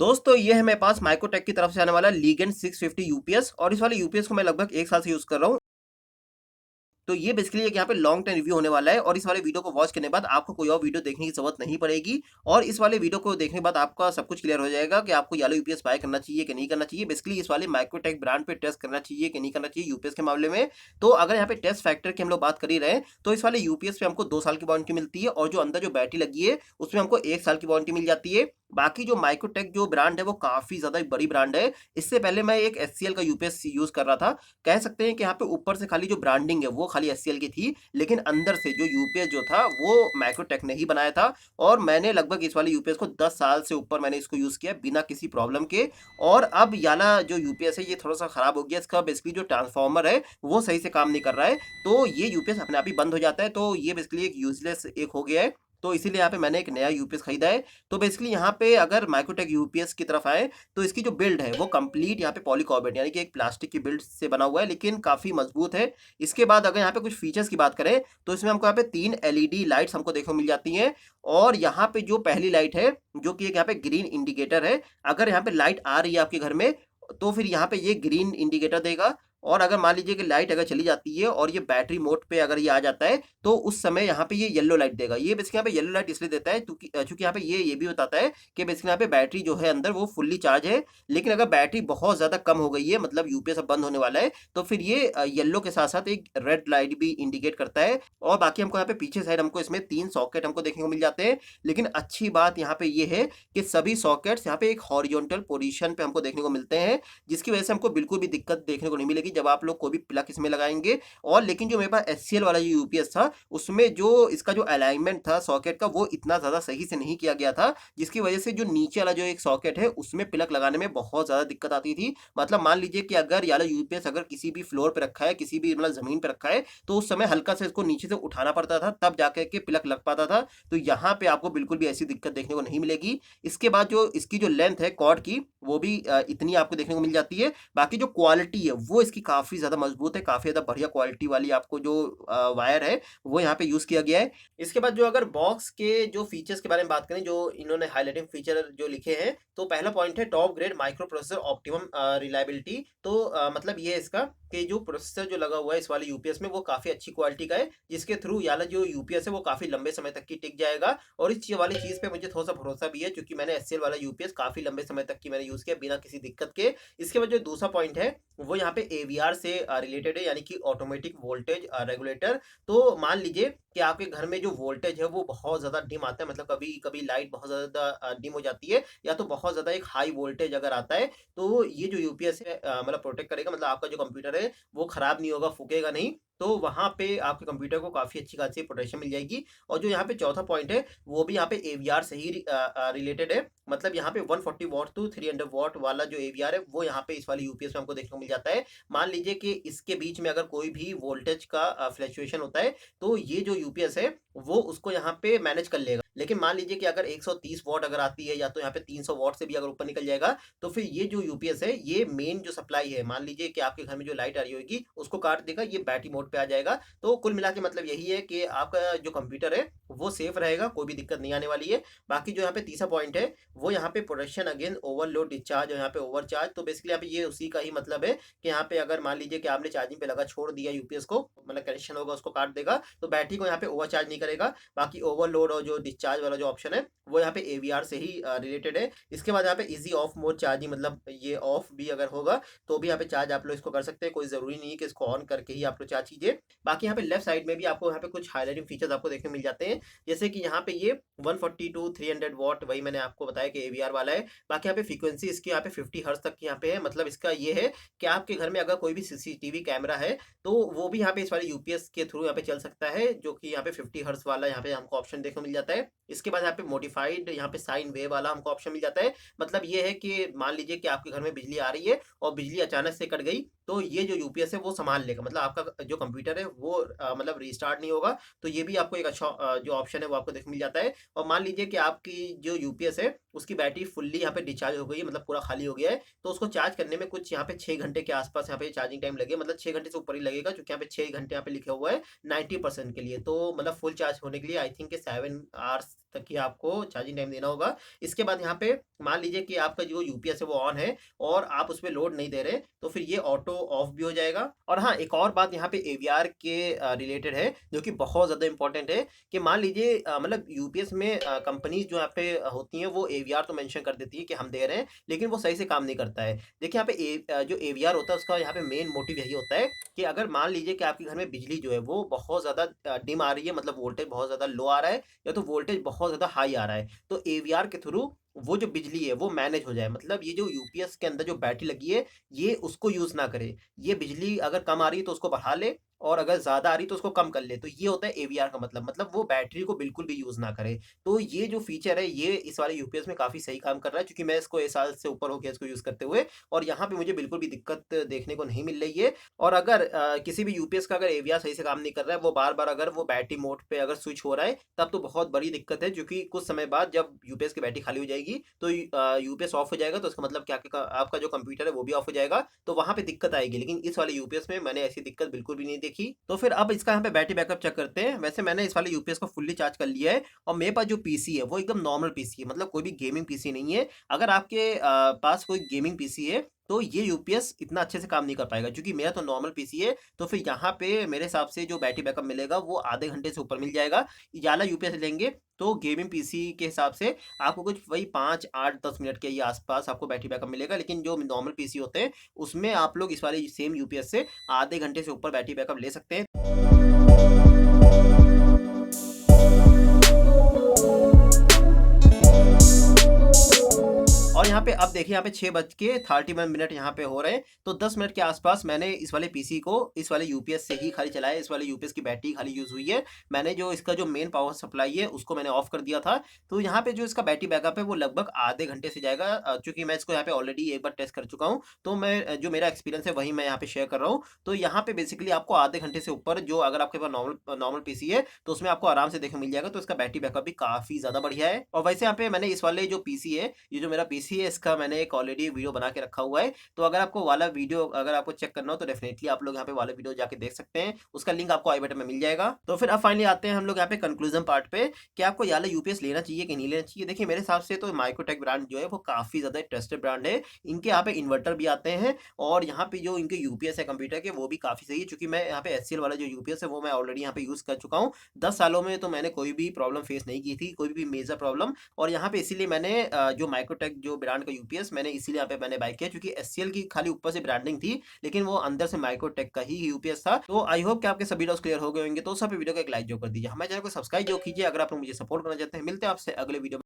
दोस्तों ये है मेरे पास माइक्रोटेक की तरफ से आने वाला लीगेंड 650 यूपीएस और इस वाले यूपीएस को मैं लगभग 1 साल से यूज़ कर रहा हूँ। तो ये बेसिकली एक यहाँ पे लॉन्ग टर्म रिव्यू होने वाला है और इस वाले वीडियो को वॉच करने के बाद आपको कोई और वीडियो देखने की ज़रूरत नहीं पड़ेगी और इस वाले वीडियो को देखने के बाद आपका सब कुछ क्लियर हो जाएगा कि आपको ये वाला यूपीएस बाय करना चाहिए कि नहीं करना चाहिए। बेसिकली इस वाले माइक्रोटेक ब्रांड पे टेस्ट करना चाहिए कि नहीं करना चाहिए यूपीएस के मामले में। तो अगर यहाँ पे टेस्ट फैक्टर की हम लोग बात कर ही रहे हैं, तो इस वाले यूपीएस पे हमको 2 साल की वारंटी मिलती है और जो अंदर जो बैटरी लगी है, उसमें हमको 1 साल की वारंटी मिल जाती है। बाकी जो माइक्रोटेक जो ब्रांड है, वो काफ़ी ज़्यादा बड़ी ब्रांड है। इससे पहले मैं एक एचसीएल का यूपीएस यूज़ कर रहा था। कह सकते हैं कि यहाँ पे ऊपर से खाली जो ब्रांडिंग है, वो खाली एचसीएल की थी, लेकिन अंदर से जो यूपीएस जो था, वो माइक्रोटेक ने ही बनाया था और मैंने लगभग इस वाले यूपीएस को 10 साल से ऊपर मैंने इसको यूज़ किया बिना किसी प्रॉब्लम के। और अब ये वाला जो यूपीएस है, ये थोड़ा-सा खराब हो गया। इसका बेसिकली जो ट्रांसफार्मर है, वो सही से काम नहीं कर रहा है, तो ये यूपीएस अपने आप ही बंद हो जाता है। तो ये बेसिकली एक यूज़लेस एक हो गया है। तो इसीलिए यहाँ पे मैंने एक नया यूपीएस खरीदा है। तो बेसिकली यहाँ पे अगर माइक्रोटेक यूपीएस की तरफ आएँ, तो इसकी जो बिल्ड है, वो कंप्लीट यहाँ पे पॉलीकार्बोनेट यानी कि एक प्लास्टिक की बिल्ड से बना हुआ है, लेकिन काफ़ी मजबूत है। इसके बाद अगर यहाँ पे कुछ फीचर्स की बात करें, तो इसमें हमको यहाँ पे 3 एलईडी लाइट्स हमको देखने को मिल जाती हैं और यहाँ पे जो पहली लाइट है, जो कि एक यहाँ पे ग्रीन इंडिकेटर है, अगर यहाँ पे लाइट आ रही है आपके घर में, तो फिर यहाँ पे ये ग्रीन इंडिकेटर देगा और अगर मान लीजिए कि लाइट अगर चली जाती है और ये बैटरी मोड पे अगर ये आ जाता है, तो उस समय यहाँ पे ये येलो लाइट देगा। ये बेसिकली यहाँ पे येलो लाइट इसलिए देता है चूँकि यहाँ पे ये भी बताता है कि बेसिकली यहाँ पे बैटरी जो है अंदर वो फुल्ली चार्ज है। लेकिन अगर बैटरी बहुत ज़्यादा कम हो गई है, मतलब यूपीएस अब बंद होने वाला है, तो फिर ये येलो के साथ-साथ एक रेड लाइट भी इंडिकेट करता है और बाकी हमको यहाँ पे पीछे साइड हमको इसमें 3 सॉकेट हमको देखने को मिल जाते हैं। लेकिन अच्छी बात यहाँ पे ये है कि सभी सॉकेट्स यहाँ पे एक हॉरिजॉन्टल पोज़ीशन पे हमको देखने को मिलते हैं, जिसकी वजह से हमको बिल्कुल भी दिक्कत देखने को नहीं मिलेगी जब आप लोग कोई भी प्लग इसमें लगाएँगे। और लेकिन जो मेरे पास एचसीएल वाला जो यूपीएस था, उसमें जो इसका जो अलाइनमेंट था सॉकेट का, वो इतना ज़्यादा सही से नहीं किया गया था, जिसकी वजह से जो नीचे वाला जो एक सॉकेट है, उसमें प्लग लगाने में बहुत ज़्यादा दिक्कत आती थी। मतलब मान लीजिए कि अगर ये वाला यूपीएस अगर किसी भी फ्लोर पे रखा है, किसी भी मतलब ज़मीन पे रखा है, तो उस समय हल्का सा इसको नीचे से उठाना पड़ता था, तब जाकर के प्लग लग पाता था। तो यहाँ पे आपको बिल्कुल भी ऐसी दिक्कत देखने को नहीं मिलेगी। इसके बाद जो इसकी जो लेंथ है कॉर्ड की, वो भी इतनी आपको देखने को मिल जाती है। बाकी जो क्वालिटी है, वो इसकी काफ़ी ज़्यादा मजबूत है, काफ़ी ज़्यादा बढ़िया क्वालिटी वाली आपको जो वायर है, वो यहाँ पे यूज़ किया गया है। इसके बाद जो अगर बॉक्स के जो फीचर्स के बारे में बात करें, जो इन्होंने हाइलाइटिंग फीचर जो लिखे हैं, तो पहला पॉइंट है top grade micro processor optimum reliability. तो मतलब ये है इसका कि जो प्रोसेसर जो लगा हुआ है इस वाले यूपीएस में, वो काफ़ी अच्छी क्वालिटी का है, जिसके थ्रू ये वाला जो यूपीएस है, वो काफ़ी लंबे समय तक की टिक जाएगा और इस वाली चीज़ पे मुझे थोड़ा-सा भरोसा भी है, क्योंकि मैंने एचसीएल वाला यूपीएस काफ़ी लंबे समय तक की मैंने यूज़ किया बिना किसी दिक्कत के। इसके बाद जो दूसरा पॉइंट है, वो यहाँ पे एवीआर से रिलेटेड है, यानी कि ऑटोमेटिक वोल्टेज रेगुलेटर। तो मान लीजिए कि आपके घर में जो वोल्टेज है, वो बहुत ज़्यादा डिम आता है, मतलब कभी-कभी लाइट बहुत ज़्यादा डिम हो जाती है या तो बहुत ज़्यादा एक हाई वोल्टेज अगर आता है, तो ये जो यूपीएस है मतलब प्रोटेक्ट करेगा, मतलब आपका जो कंप्यूटर है, वो खराब नहीं होगा, फूकेगा नहीं। तो वहाँ पे आपके कंप्यूटर को काफ़ी अच्छी खासी प्रोटेक्शन मिल जाएगी। और जो यहाँ पे चौथा पॉइंट है, वो भी यहाँ पे एवीआर से ही रिलेटेड है। मतलब यहाँ पे 140 वॉट टू 300 वॉट वाला जो एवीआर है, वो यहाँ पे इस वाले यूपीएस में हमको देखने को मिल जाता है। मान लीजिए कि इसके बीच में अगर कोई भी वोल्टेज का फ्लक्चुएशन होता है, तो ये जो यूपीएस है, वो उसको यहाँ पे मैनेज कर लेगा। लेकिन मान लीजिए कि अगर 130 वॉट अगर आती है या तो यहाँ पे 300 वॉट से भी अगर ऊपर निकल जाएगा, तो फिर ये जो यूपीएस है, ये मेन जो सप्लाई है, मान लीजिए कि आपके घर में जो लाइट आ रही होगी, उसको काट देगा, ये बैटरी मोड पे आ जाएगा। तो कुल मिला के मतलब यही है कि आपका जो कंप्यूटर है, वो सेफ रहेगा, कोई भी दिक्कत नहीं आने वाली है। बाकी जो यहाँ पे तीसरा पॉइंट है, वो यहाँ पे प्रोटेक्शन अगेंस्ट ओवरलोड डिस्चार्ज और यहाँ पे ओवरचार्ज। तो बेसिकली यहाँ पे ये उसी का ही मतलब है कि यहाँ पे अगर मान लीजिए कि आपने चार्जिंग पे लगा छोड़ दिया यूपीएस को, मतलब कनेक्शन होगा उसको काट देगा, तो बैटरी को यहाँ पे ओवरचार्ज नहीं करेगा। बाकी ओवरलोड और जो डिस्चार्ज वाला जो ऑप्शन है, वो यहाँ पे एवीआर से ही रिलेटेड है। इसके बाद यहाँ पे इजी ऑफ मोड चार्जिंग, मतलब ये ऑफ भी अगर होगा, तो भी यहाँ पे चार्ज आप लोग इसको कर सकते हैं। कोई ज़रूरी नहीं है कि इसको ऑन करके ही आप लोग चार्ज कीजिए। बाकी यहाँ पे लेफ्ट साइड में भी आपको यहाँ पे कुछ हाइलाइटिंग फीचर्स आपको देखने को मिल जाते हैं, जैसे कि यहाँ पे ये 140 टू 300 वॉट, वही मैंने आपको बताया कि एवीआर वाला है। बाकी यहाँ पे फ्रीक्वेंसी इसकी यहाँ पे 50 हर्ट्ज तक की यहाँ पे है। मतलब इसका ये है कि आपके घर में अगर कोई भी सीसीटीवी कैमरा है, तो वो भी यहाँ पे इस वाले यूपीएस के थ्रू यहाँ पे चल सकता है, जो कि यहाँ पे 50 हर्ट्ज वाला यहाँ पे हमको ऑप्शन देखने को मिल जाता है। इसके बाद यहाँ पे मॉडिफाइड यहाँ पे साइन वेव वाला हमको ऑप्शन मिल जाता है। मतलब ये है कि मान लीजिए कि आपके घर में बिजली आ रही है और बिजली अचानक से कट गई, तो ये जो यूपीएस है वो संभाल लेगा, मतलब आपका जो कंप्यूटर है वो मतलब रीस्टार्ट नहीं होगा। तो ये भी आपको एक अच्छा जो ऑप्शन है वो आपको देखने मिल जाता है। और मान लीजिए कि आपकी जो यूपीएस है, उसकी बैटरी फुल्ली यहाँ पे डिस्चार्ज हो गई है, मतलब पूरा खाली हो गया है, तो उसको चार्ज करने में कुछ यहाँ पे 6 घंटे के आसपास यहाँ पे चार्जिंग टाइम लगे, मतलब 6 घंटे से ऊपर ही लगेगा, क्योंकि यहाँ पे 6 घंटे यहाँ पे लिखा हुआ है 90% के लिए। तो मतलब फुल चार्ज होने के लिए आई थिंक 7 आवर्स तक की आपको चार्जिंग टाइम देना होगा। इसके बाद यहाँ पे मान लीजिए कि आपका जो यूपीएस है वो ऑन है और आप उसमें लोड नहीं दे रहे, तो फिर ये ऑटो ऑफ भी हो जाएगा। और हाँ, एक और बात यहाँ पे एवीआर के रिलेटेड है, जो कि बहुत ज़्यादा इंपॉर्टेंट है कि मान लीजिए मतलब यूपीएस में कंपनीज़ जो यहाँ पे होती हैं वो एवीआर तो मेंशन कर देती है कि हम दे रहे हैं, लेकिन वो सही से काम नहीं करता है। देखिए यहाँ पे जो एवीआर होता है उसका यहाँ पे मेन मोटिव यही होता है कि अगर मान लीजिए कि आपके घर में बिजली जो है वो बहुत ज़्यादा डिम आ रही है, मतलब वोल्टेज बहुत ज़्यादा लो आ रहा है या तो वोल्टेज बहुत ज़्यादा हाई आ रहा है, तो एवीआर के थ्रू वो जो बिजली है वो मैनेज हो जाए। मतलब ये जो यूपीएस के अंदर जो बैटरी लगी है, ये उसको यूज़ ना करे। ये बिजली अगर कम आ रही है तो उसको बढ़ा ले और अगर ज़्यादा आ रही है तो उसको कम कर ले। तो ये होता है एवीआर का मतलब वो बैटरी को बिल्कुल भी यूज़ ना करे। तो ये जो फीचर है ये इस वाले यूपीएस में काफ़ी सही काम कर रहा है, क्योंकि मैं इसको 1 साल से ऊपर हो गया इसको यूज़ करते हुए, और यहाँ पे मुझे बिल्कुल भी दिक्कत देखने को नहीं मिल रही है। और अगर किसी भी यूपीएस का अगर एवीआर सही से काम नहीं कर रहा है, वो बार-बार अगर वो बैटरी मोड पे अगर स्विच हो रहा है, तब तो बहुत बड़ी दिक्कत है, क्योंकि कुछ समय बाद जब यूपीएस की बैटरी खाली हो जाएगी, तो यूपीएस ऑफ हो जाएगा, तो इसका मतलब क्या कि आपका जो कंप्यूटर है वो भी ऑफ हो जाएगा, तो वहाँ पे दिक्कत आएगी। लेकिन इस वाले यूपीएस में मैंने ऐसी दिक्कत बिल्कुल भी नहीं देखी। तो फिर अब इसका यहाँ पे बैटरी बैकअप चेक करते हैं। वैसे मैंने इस वाले यूपीएस को फुल्ली चार्ज कर लिया है और मेरे पास जो पीसी है वो एकदम नॉर्मल पीसी है, मतलब कोई भी गेमिंग पीसी नहीं है। अगर आपके पास कोई गेमिंग पीसी है, तो ये यूपीएस इतना अच्छे से काम नहीं कर पाएगा, क्योंकि मेरा तो नॉर्मल पीसी है। तो फिर यहाँ पे मेरे हिसाब से जो बैटरी बैकअप मिलेगा वो आधे घंटे से ऊपर मिल जाएगा। वाला यूपीएस लेंगे तो गेमिंग पीसी के हिसाब से आपको कुछ वही 5, 8, 10 मिनट के ये आस-पास आपको बैटरी बैकअप मिलेगा। लेकिन जो नॉर्मल पीसी होते हैं, उसमें आप लोग इस वाले सेम यूपीएस से आधे घंटे से ऊपर बैटरी बैकअप ले सकते हैं। और यहाँ पे अब देखिए, यहाँ पे 6 बज के 31 मिनट यहाँ पे हो रहे हैं, तो 10 मिनट के आसपास मैंने इस वाले पीसी को इस वाले यूपीएस से ही खाली चलाया। इस वाले यूपीएस की बैटरी खाली यूज़ हुई है। मैंने जो इसका जो मेन पावर सप्लाई है उसको मैंने ऑफ कर दिया था। तो यहाँ पे जो इसका बैटरी बैकअप है वो लगभग आधे घंटे से जाएगा, चूँकि मैं इसको यहाँ पे ऑलरेडी एक बार टेस्ट कर चुका हूँ, तो मैं जो मेरा एक्सपीरियंस है वही मैं यहाँ पे शेयर कर रहा हूँ। तो यहाँ पे बेसिकली आपको आधे घंटे से ऊपर, जो अगर आपके पास नॉर्मल नॉर्मल पीसी है, तो उसमें आपको आराम से देखने को मिल जाएगा। तो इसका बैटरी बैकअप भी काफ़ी ज़्यादा बढ़िया है। और वैसे यहाँ पे मैंने इस वाले जो पीसी है, ये जो मेरा पीसी है, इसका मैंने एक ऑलरेडी वीडियो बना के रखा हुआ है। तो अगर आपको वाला वीडियो अगर आपको चेक करना हो तो डेफिनेटली आप लोग यहाँ पे वाला वीडियो जाके देख सकते हैं। उसका लिंक आपको आई बटन में मिल जाएगा। तो फिर अब फाइनली आते हैं हम लोग यहाँ पे कंक्लूजन पार्ट पे, कि आपको ये वाला यूपीएस लेना चाहिए कि नहीं लेना चाहिए। देखिए मेरे हिसाब से तो माइक्रोटेक ब्रांड जो है वो काफ़ी ज़्यादा ट्रस्टेड ब्रांड है। इनके यहाँ पे इन्वर्टर भी आते हैं और यहाँ पे जो इनके यूपीएस है कंप्यूटर के वो भी काफ़ी सही है। चूँकि मैं यहाँ पे एचसीएल वाला जो यूपीएस है वो मैं ऑलरेडी यहाँ पे यूज़ कर चुका हूँ। 10 सालों में तो मैंने कोई भी प्रॉब्लम फेस नहीं की थी, कोई भी मेजर प्रॉब्लम। और यहाँ पे इसीलिए मैंने जो माइक्रोटेक जो ब्रांड का यूपीएस मैंने इसीलिए यहाँ पे मैंने बाय किया, क्योंकि एचसीएल की खाली ऊपर से ब्रांडिंग थी, लेकिन वो अंदर से माइक्रोटेक का ही यूपीएस था। तो आई होप कि आपके सभी डाउट्स क्लियर हो गए होंगे। तो सब वीडियो को एक लाइक जो कर दीजिए, हमारे चैनल को सब्सक्राइब जो कीजिए अगर आप लोग मुझे सपोर्ट करना चाहते हैं। मिलते हैं आपसे अगले वीडियो में।